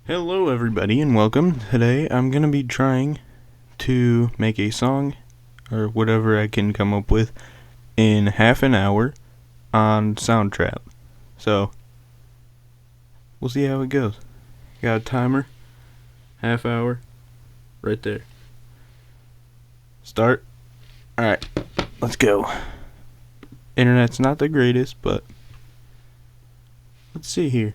Hello everybody and welcome. Today I'm going to be trying to make a song, or whatever I can come up with, in half an hour on Soundtrap. So, we'll see how it goes. Got a timer, half hour, right there. Start. Alright, let's go. Internet's not the greatest, but let's see here.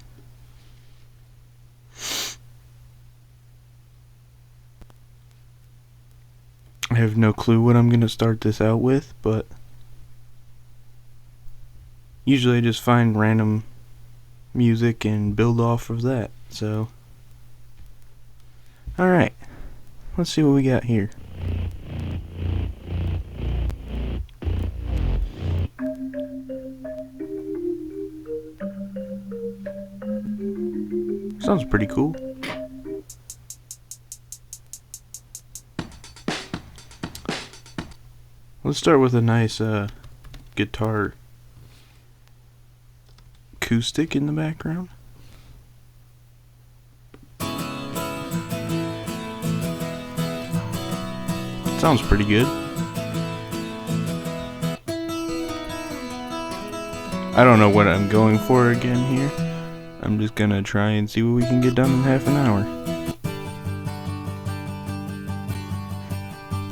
I have no clue what I'm going to start this out with, but usually I just find random music and build off of that, so alright, let's see what we got here. Sounds pretty cool. Let's start with a nice guitar acoustic in the background. Sounds pretty good. I don't know what I'm going for again here. I'm just gonna try and see what we can get done in half an hour.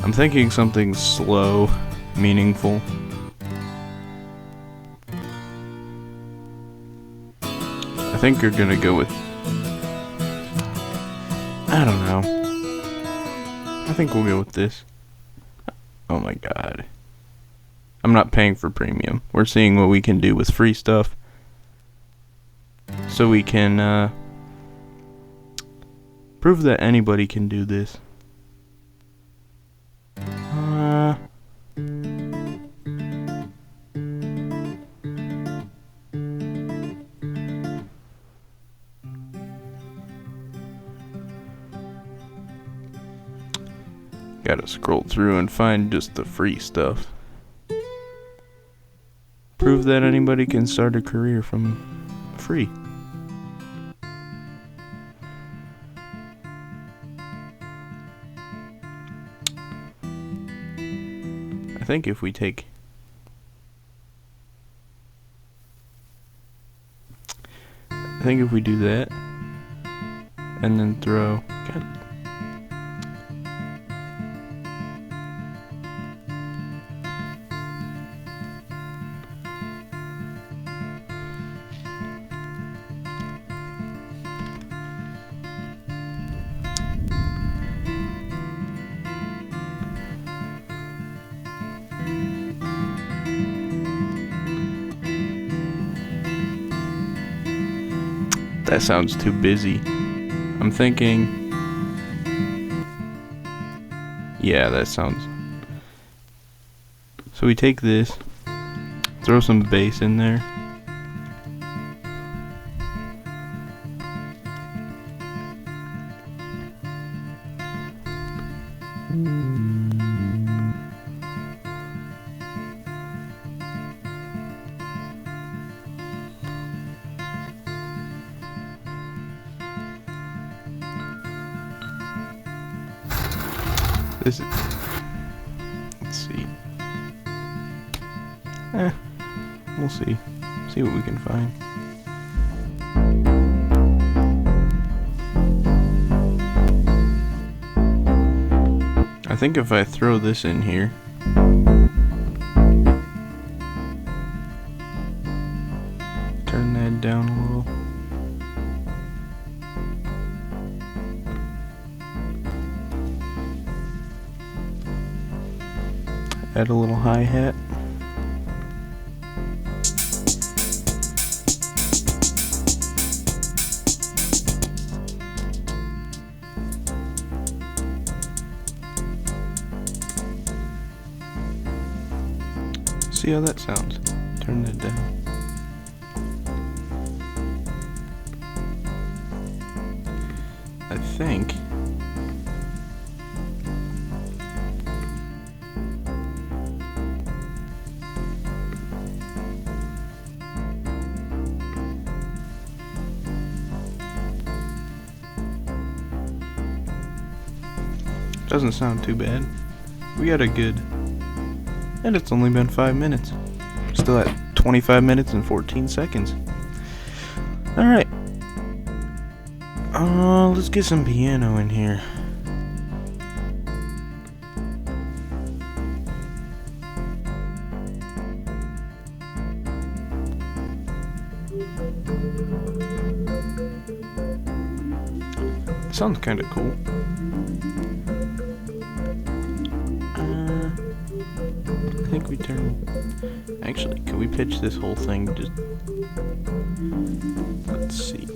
I'm thinking something slow, meaningful. I think you're gonna go with, I don't know. I think we'll go with this. Oh my god. I'm not paying for premium. We're seeing what we can do with free stuff. So we can prove that anybody can do this. Gotta scroll through and find just the free stuff. Prove that anybody can start a career from free. I think if we take do that and then throw that sounds too busy. I'm thinking, yeah, that sounds. So we take this, throw some bass in there. This is, let's see. We'll see. See what we can find. I think if I throw this in here, turn that down a little. Add a little hi-hat. See how that sounds. Turn that down. I think Doesn't sound too bad. We got a good... And it's only been 5 minutes. Still at 25 minutes and 14 seconds. Alright. Let's get some piano in here. Sounds kind of cool. I think we turn... Actually, can we pitch this whole thing? Just... Let's see.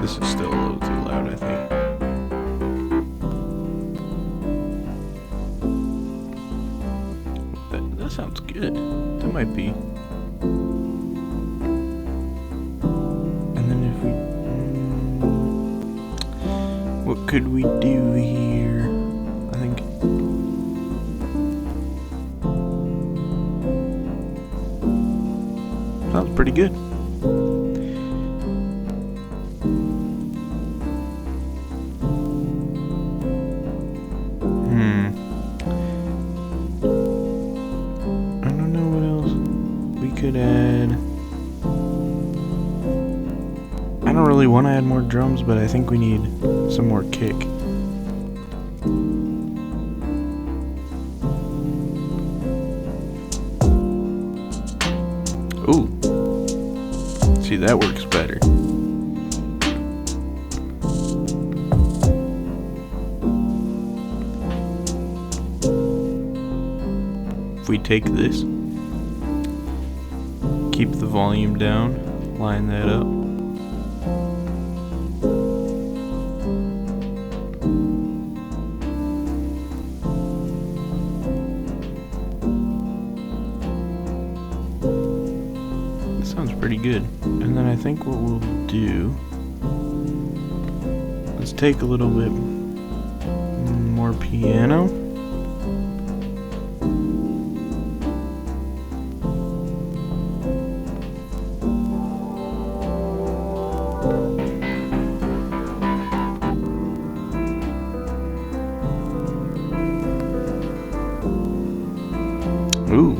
This is still a little too loud, I think. That sounds good. That might be. And then if we... what could we do here? I think... Sounds pretty good. Could add... I don't really want to add more drums, but I think we need some more kick. Ooh. See, that works better. If we take this, keep the volume down, line that up. That sounds pretty good. And then I think what we'll do, let's take a little bit more piano. Ooh,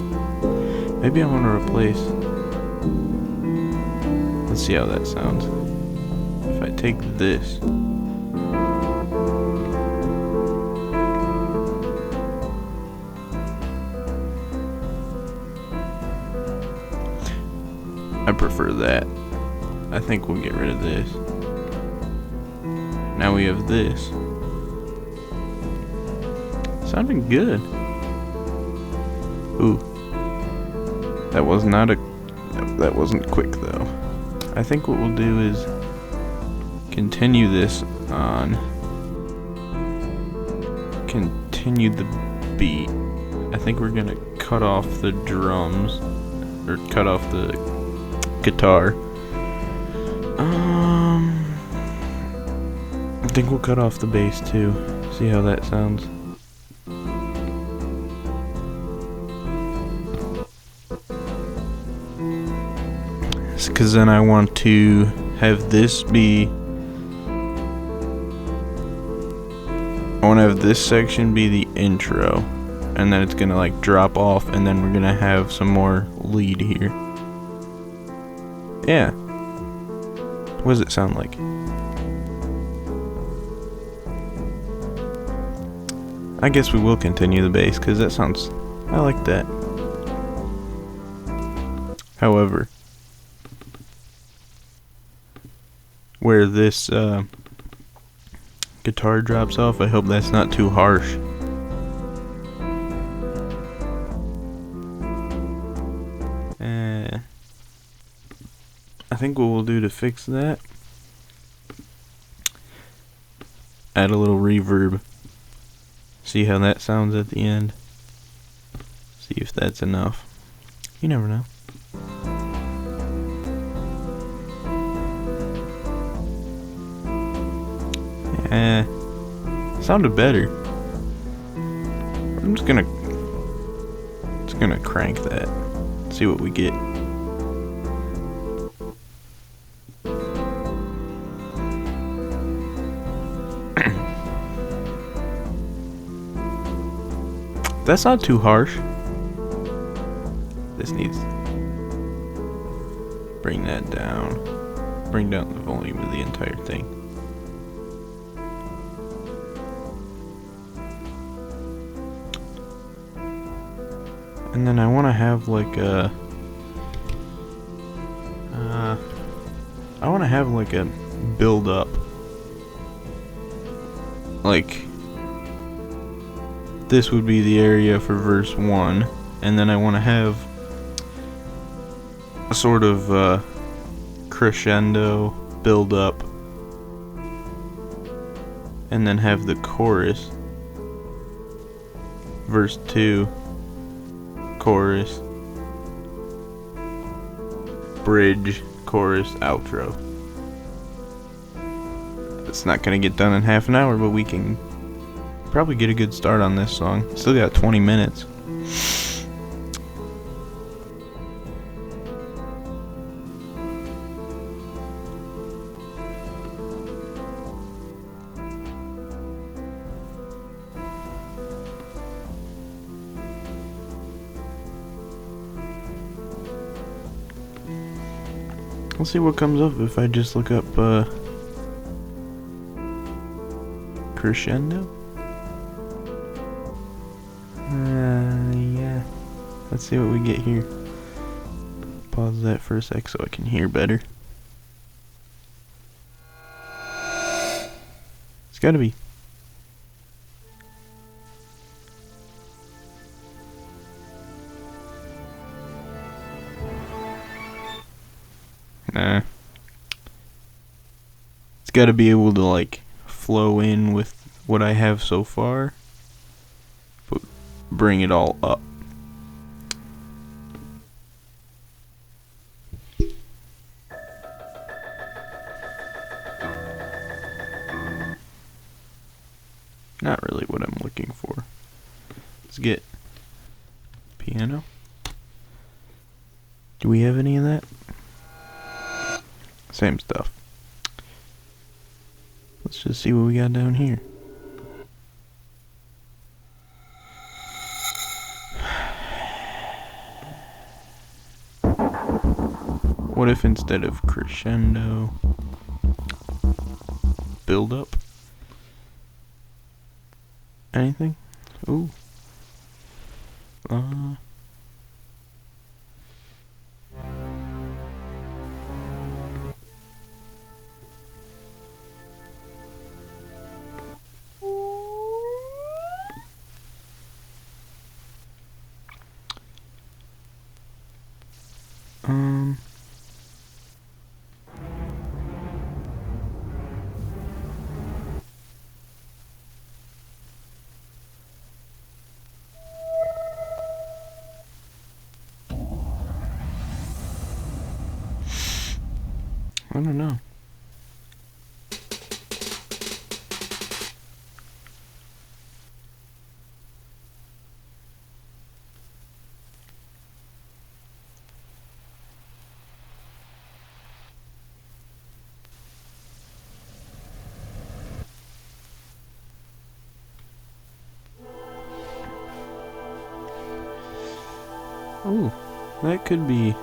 maybe I want to replace. Let's see how that sounds. If I take this. I prefer that. I think we'll get rid of this. Now we have this. Sounding good. Ooh. That was not a... That wasn't quick though. I think what we'll do is continue this on. Continue the beat. I think we're gonna cut off the drums. Or cut off the guitar. I think we'll cut off the bass too. See how that sounds. Because then I want to have this be... I want to have this section be the intro. And then it's going to like drop off. And then we're going to have some more lead here. Yeah. What does it sound like? I guess we will continue the bass because that sounds... I like that. However... where this guitar drops off, I hope that's not too harsh. I think what we'll do to fix that, add a little reverb. See how that sounds at the end. See if that's enough. You never know. Sounded better. I'm just gonna crank that. See what we get. That's not too harsh. This needs bring that down. Bring down the volume of the entire thing. And then I want to have like a build up. Like this would be the area for verse 1, and then I want to have a sort of crescendo build up, and then have the chorus, verse 2, chorus, bridge, chorus, outro. It's not gonna get done in half an hour, but we can probably get a good start on this song. Still got 20 minutes. Let's see what comes up if I just look up crescendo. Yeah. Let's see what we get here. Pause that for a sec so I can hear better. It's gotta be. Nah. It's gotta be able to like flow in with what I have so far, but bring it all up. Not really what I'm looking for. Let's get piano. Do we have any of that? Same stuff. Let's just see what we got down here. What if instead of crescendo, build up? Anything? Ooh. I don't know. Oh, that could be,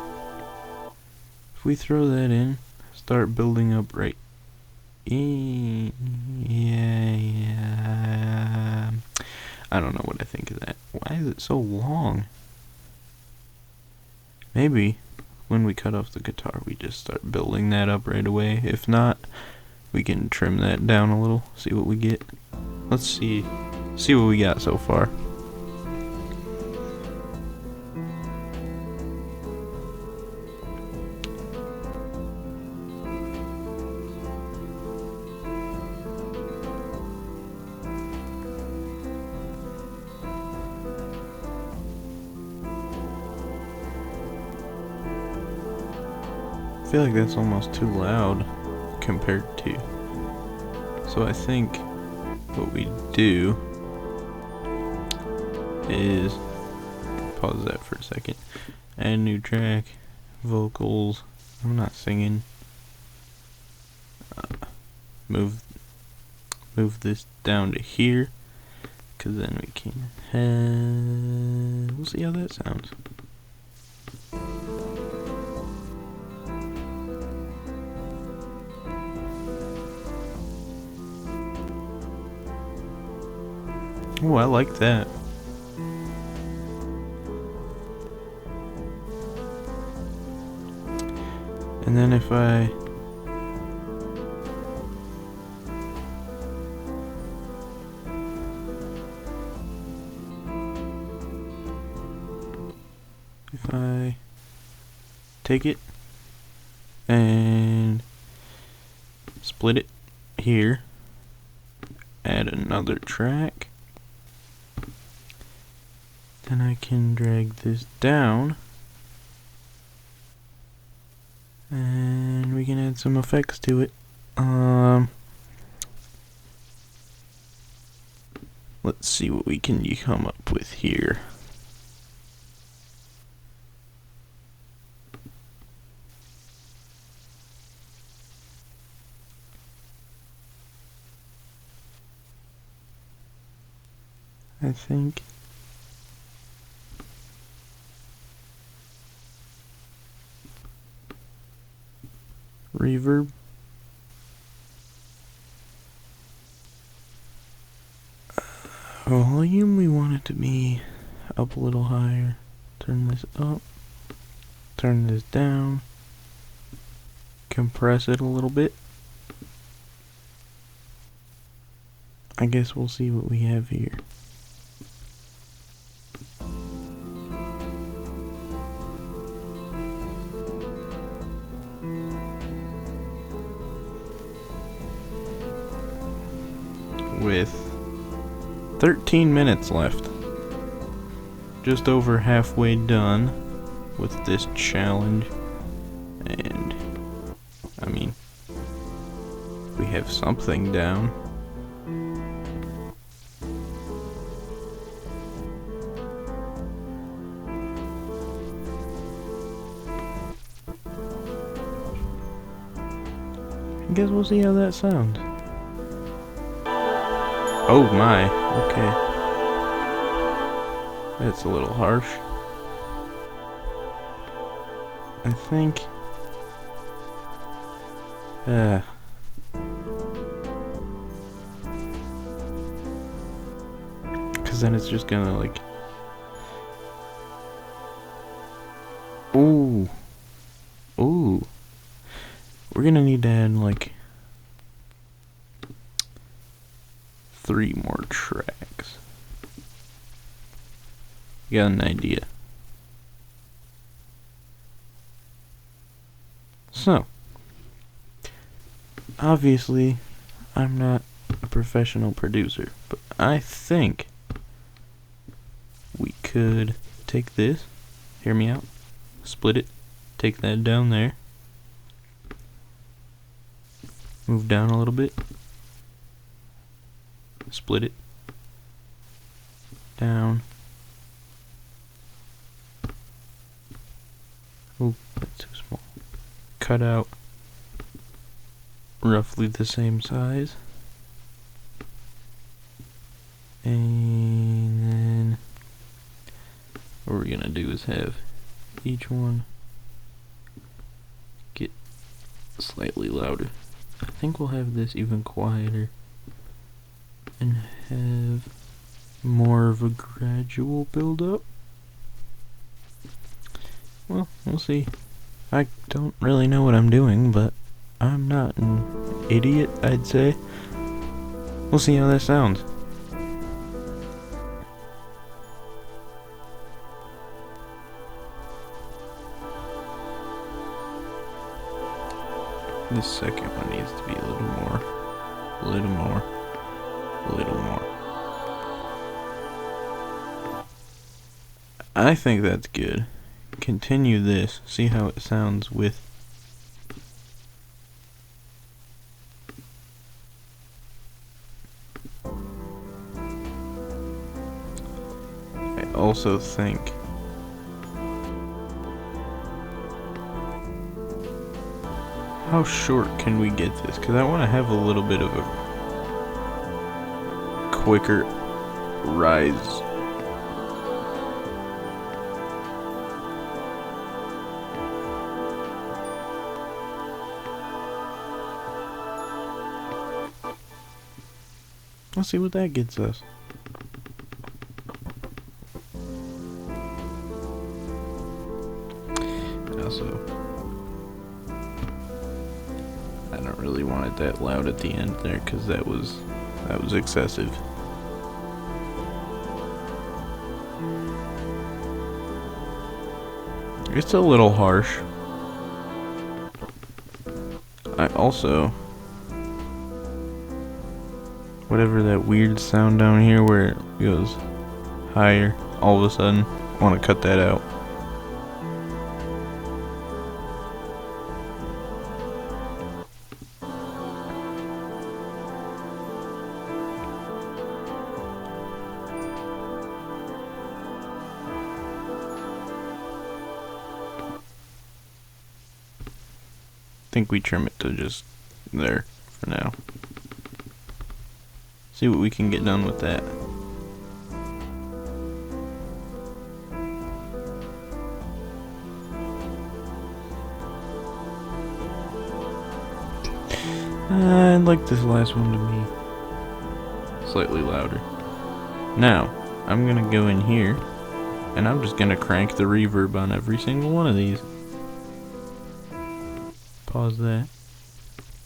if we throw that in, start building up right. Yeah. I don't know what I think of that. Why is it so long? Maybe when we cut off the guitar, we just start building that up right away. If not, we can trim that down a little, see what we get. Let's see what we got so far. I feel like that's almost too loud compared to, so I think what we do is pause that for a second. Add new track, vocals. I'm not singing. Move this down to here, because then we can have. We'll see how that sounds. Oh, I like that. And then if I take it and split it here, add another track, then I can drag this down and we can add some effects to it. Let's see what we can come up with here. I think reverb. Volume, we want it to be up a little higher. Turn this up, turn this down, compress it a little bit. I guess we'll see what we have here. With 13 minutes left. Just over halfway done with this challenge. And I mean, we have something down. I guess we'll see how that sounds. Oh my, okay. That's a little harsh. I think. Cause then it's just gonna like. Ooh. Ooh. We're gonna need to add like 3 more tracks. You got an idea? So, obviously, I'm not a professional producer, but I think we could take this, hear me out, split it, take that down there, move down a little bit, split it, down. Oh, that's too small. Cut out roughly the same size. And then what we're gonna do is have each one get slightly louder. I think we'll have this even quieter and have more of a gradual build up. Well, we'll see. I don't really know what I'm doing, but I'm not an idiot, I'd say. We'll see how that sounds. This second one needs to be a little more, a little more, a little more. I think that's good. Continue this, see how it sounds with also think how short can we get this? Because I want to have a little bit of a quicker rise. Let's see what that gets us. Also, I don't really want it that loud at the end there because that was excessive. It's a little harsh. I also, whatever that weird sound down here where it goes higher, all of a sudden, I want to cut that out. I think we trim it to just there for now. See what we can get done with that. I'd like this last one to be slightly louder. Now, I'm gonna go in here and I'm just gonna crank the reverb on every single one of these. Pause that.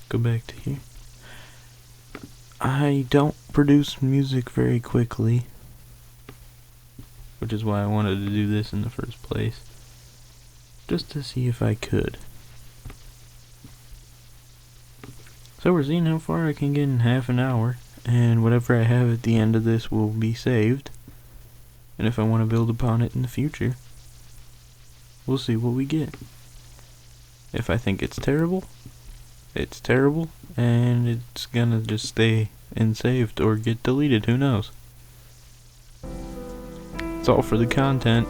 Go back to here. I don't produce music very quickly, which is why I wanted to do this in the first place, just to see if I could. So we're seeing how far I can get in half an hour, and whatever I have at the end of this will be saved, and if I want to build upon it in the future, we'll see what we get. If I think it's terrible, and it's gonna just stay unsaved or get deleted, who knows. It's all for the content.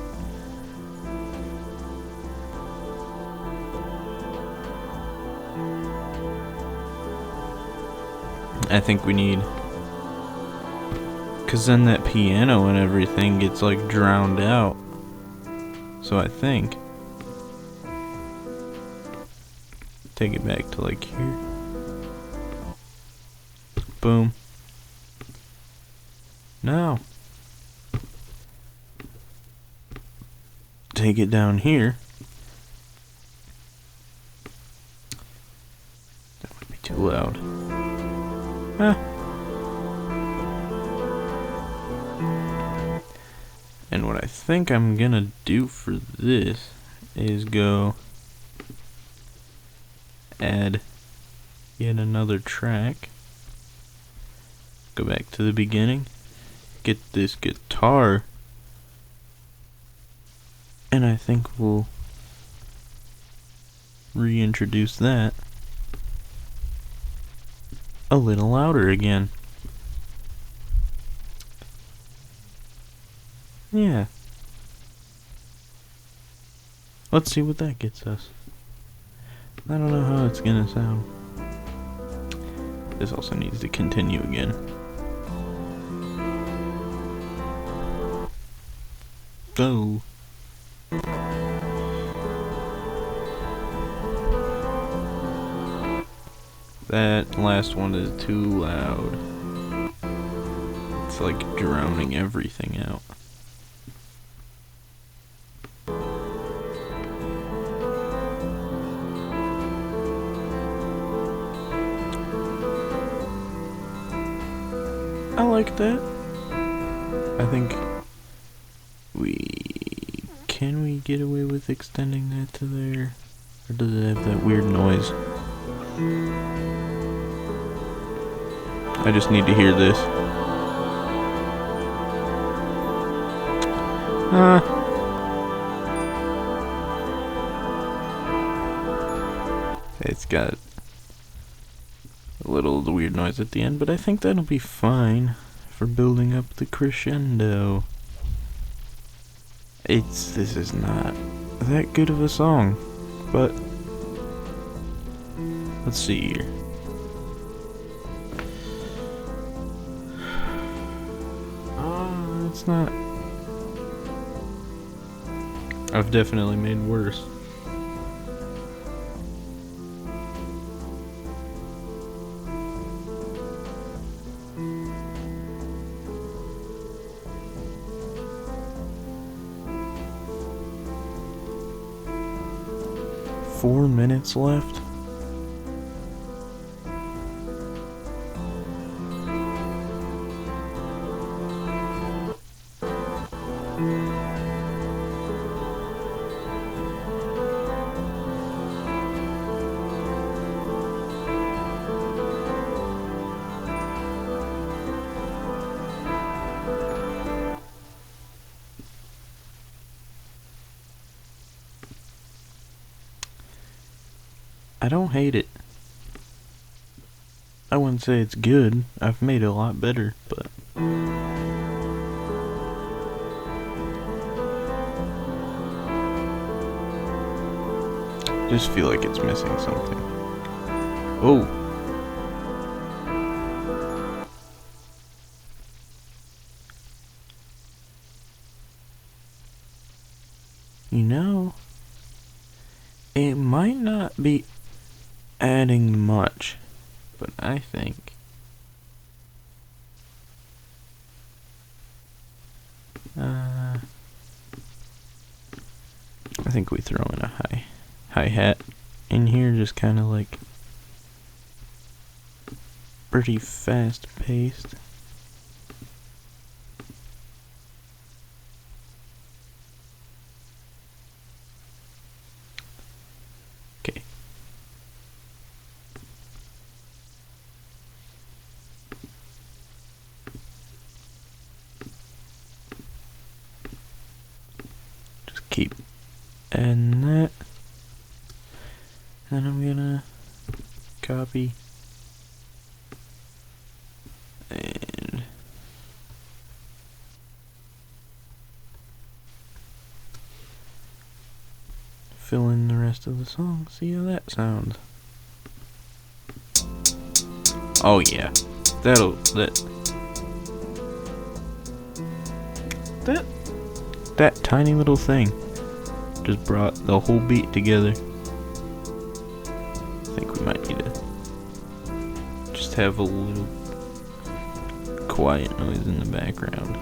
I think we need, cause then that piano and everything gets like drowned out. So I think take it back to like here. Boom. Now take it down here. That would be too loud. And what I think I'm gonna do for this is go add yet another track. Go back to the beginning. Get this guitar. And I think we'll reintroduce that a little louder again. Yeah. Let's see what that gets us. I don't know how it's gonna sound. This also needs to continue again. Go. That last one is too loud. It's like drowning everything out. I like that. I think can we get away with extending that to there? Or does it have that weird noise? I just need to hear this. It's got a little weird noise at the end, but I think that'll be fine for building up the crescendo. This is not that good of a song, but let's see here. It's not. I've definitely made worse. Four minutes left. I don't hate it. I wouldn't say it's good. I've made it a lot better, but I just feel like it's missing something. Oh. You know, it might not be adding much, but I think we throw in a hi-hat in here, just kind of like pretty fast paced. Okay. Just keep adding that. Then I'm gonna copy and fill in the rest of the song. See how that sounds. Oh yeah, that tiny little thing just brought the whole beat together. I think we might need to just have a little quiet noise in the background.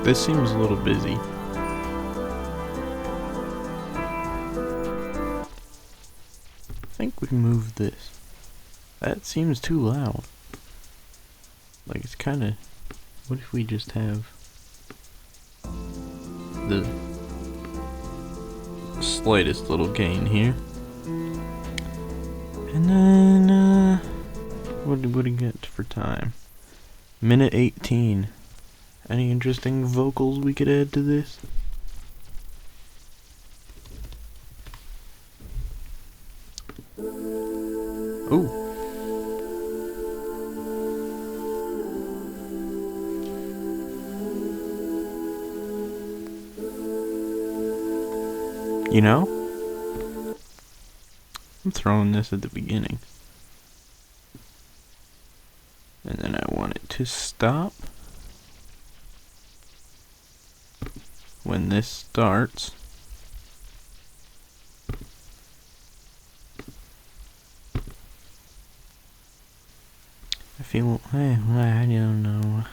This seems a little busy. I think we can move this. That seems too loud. Like it's kind of... What if we just have the slightest little gain here? And then, what do we get for time? Minute 18. Any interesting vocals we could add to this? Ooh. You know, I'm throwing this at the beginning. And then I want it to stop when this starts. I feel, I don't know.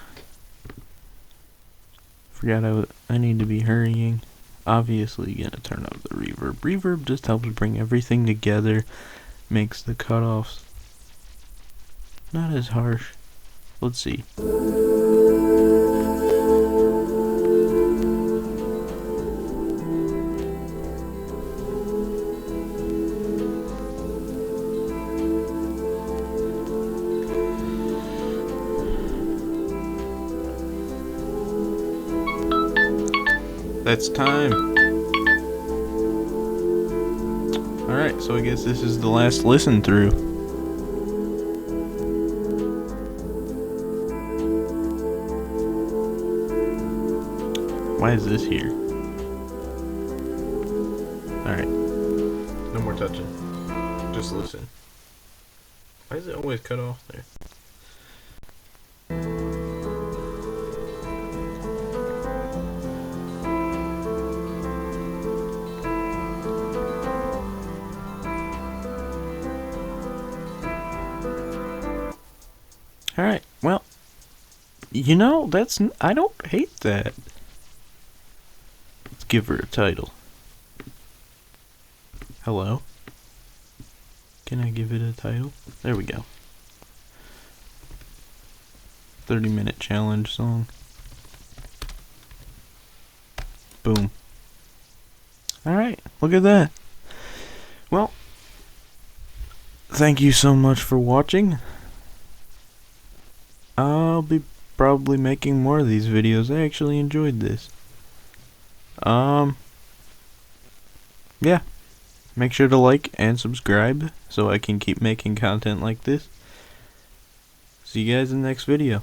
Forgot I need to be hurrying. Obviously gonna turn up the reverb. Reverb just helps bring everything together, makes the cutoffs not as harsh. Let's see. That's time. Alright, so I guess this is the last listen through. Why is this here? Alright. No more touching. Just listen. Why is it always cut off there? Alright, well, you know, I don't hate that. Let's give her a title. Hello? Can I give it a title? There we go. 30-minute challenge song. Boom. Alright, look at that. Well, thank you so much for watching. I'll be probably making more of these videos. I actually enjoyed this. Yeah. Make sure to like and subscribe so I can keep making content like this. See you guys in the next video.